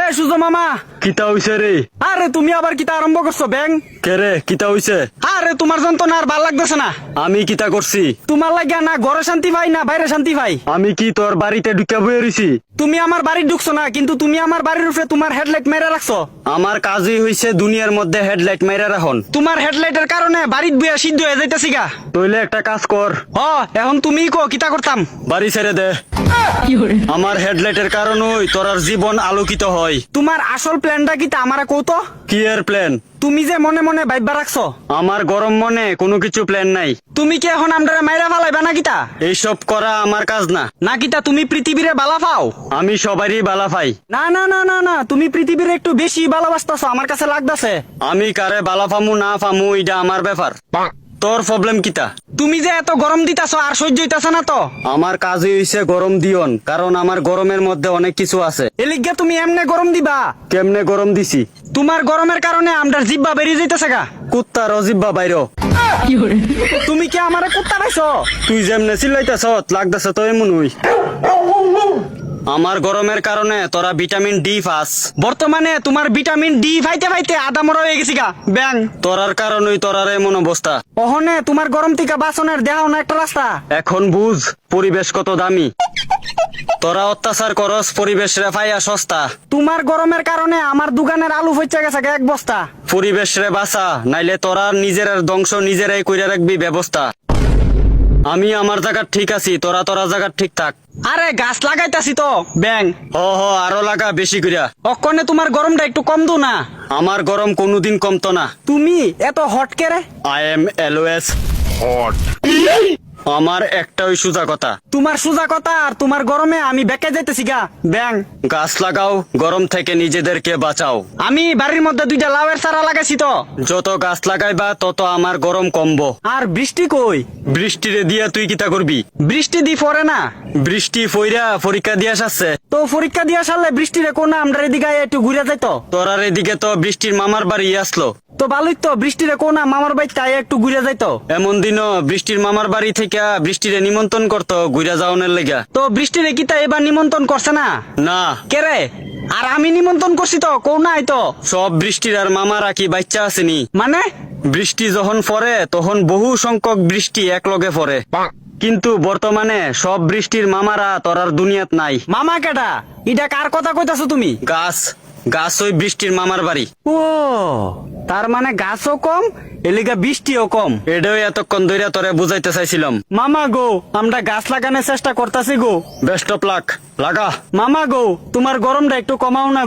এ সুজো মামা, কিতা হইছে রে? আরে তুমি আবার কিতা আরম্ভ করছো ব্যাং? কে রে, কিতা হইছে? আরে তোমার যন্ত্রণা আর ভাল লাগতেছে না। আমি কিতা করছি? তোমার লাগিয়া না ঘরে শান্তি পাই না বাইরে শান্তি পাই। আমি কি তোর বাড়িতে ঢুকে বয়ে রইছি? তুমি আমার বাড়ি ঢুকছো না, কিন্তু তুমি আমার বাড়ির উপরে তোমার হেডলাইট মেরে রাখছো। আমার কাজই হইছে দুনিয়ার মধ্যে হেডলাইট মাইরা রাখন। তোমার হেডলাইটের কারণে বাড়িত বইয়া সিদ্ধ হয়ে যাইতেছি গা। তইলে একটা কাজ কর, এখন তুমি কো কিতা করতাম? বাড়ি ছেড়ে দে। আমার হেডলাইটের কারণেই তোর আর জীবন আলোকিত হয়। তোমার আসল প্ল্যানটা কিতা আমারে কৌতো? কি এর প্ল্যান? তুমি যে মনে মনে ভাইবা রাখছো। আমার গরম মনে কোনো কিছু প্ল্যান নাই। তুমি কি এখন আমরারে মাইরা ফালাইবা না কিতা? এইসব করা আমার কাজ না। না কিতা তুমি পৃথিবীরে বালা পাও? আমি সবারই বালা পাই। না না না না না, তুমি পৃথিবীর একটু বেশি ভালোবাসতেছো আমার কাছে লাগতাছে। আমি কারে বালা ফামু না ফামু এটা আমার ব্যাপার। তোর প্রবলেম কিতা? তুমি যে এত গরম দিতাছো আর সহ্য হইতাছে না তো? আমার কাজই হইছে গরম দিয়ন, কারণ আমার গরমের মধ্যে অনেক কিছু আছে। এলিগা তুমি এমনে গরম দিবা? কেমনে গরম দিছি? তোমার গরমের কারণে আমরার জিব্বা বেরিয়ে যাইতেছে গা। কুত্তা রজিব্বা বাইরো। তুমি কি আমারে কুত্তা পাইছো? তুই যেমনে চিল্লাইতেছ লাগতেছে তো এমন হই। আমার গরমের কারণে তোরা ভিটামিন ডি পাস। বর্তমানে তোমার ভিটামিন ডি পাইতে পাইতে আদা মরা হয়ে গেছি গা ব্যাং। তোরার কারণেই তোরার এমন অবস্থা। ওহনে তোমার গরম থেকে বাঁচনের দেখাও না একটা রাস্তা। এখন বুঝ পরিবেশ কত দামি। তোরা অত্যাচার করস পরিবেশ রে পাইয়া সস্তা। তোমার গরমের কারণে আমার দোকানের আলু ফইচা গেছে গা এক বস্তা। পরিবেশ রে বাঁচা, নাইলে তোরা নিজের ধ্বংস নিজেরাই কইরা রাখবি ব্যবস্থা। আমি আমার জায়গা ঠিক আছি, তোরা তোরা জায়গা ঠিক থাক। আরে গাছ লাগাইতাছি তো ব্যাং। আরো লাগা বেশি কইরা। অক্ষণে তোমার গরমটা একটু কম দো না। আমার গরম কোনোদিন কমতো না। তুমি এত হট কে রে? I am always hot. আমার একটাই সোজা কথা। তোমার সোজা কথা আর তোমার গরমে আমি বেঁকে যাইতেছি গা ব্যাং। গাছ লাগাও, গরম থেকে নিজেদেরকে বাঁচাও। আমি বাড়ির মধ্যে দুইটা লাউয়ের চারা লাগাইছি তো। যত গাছ লাগাইবা তত আমার গরম কমবো। আর বৃষ্টি কই? বৃষ্টিরে দিয়া তুই কিতা করবি? বৃষ্টি দি পড়ে না। বৃষ্টি ফইরা পরীক্ষা দিয়া আসছে। তো পরীক্ষা দিয়া সারলে বৃষ্টিরে কোন আমরা এদিকে একটু ঘুরে যাইতো। তোরার এদিকে তো বৃষ্টির মামার বাড়ি আসলো। তো ভালোই তো, বৃষ্টিরে কোন মামার বাড়ি তাই একটু ঘুরে যাইতো। এমন দিনও বৃষ্টির মামার বাড়ি থেকে বৃষ্টিরে নিমন্ত্রণ করতো ঘুরা যাওয়ানোর লেগা। তো বৃষ্টিরে কি তাই এবার নিমন্ত্রণ করছে না? না। কে রে? আর আমি নিমন্ত্রণ করছি তো কোন নাই তো। সব বৃষ্টির আর মামারা কি বাচ্চা আসেনি? মানে বৃষ্টি যখন পড়ে তখন বহু সংখ্যক বৃষ্টি একলগে পড়ে। কিন্তু বর্তমানে সব বৃষ্টির মামারা তোরার দুনিয়াত নাই। মামা কেটা? এটা কার কথা কইতাছো তুমি? গাছ গাছ ওই বৃষ্টির মামার বাড়ি। ও তার মানে গাছও কম এলিগা বৃষ্টিও কম। এটাই এতক্ষণ ধরে তোরে বুঝাইতে চাইছিলাম। মামা গো, আমরা গাছ লাগানোর চেষ্টা করতেছি গো। বেস্ট অফ লাক, লাগা। মামা গো, তোমার গরমটা একটু কমাও না।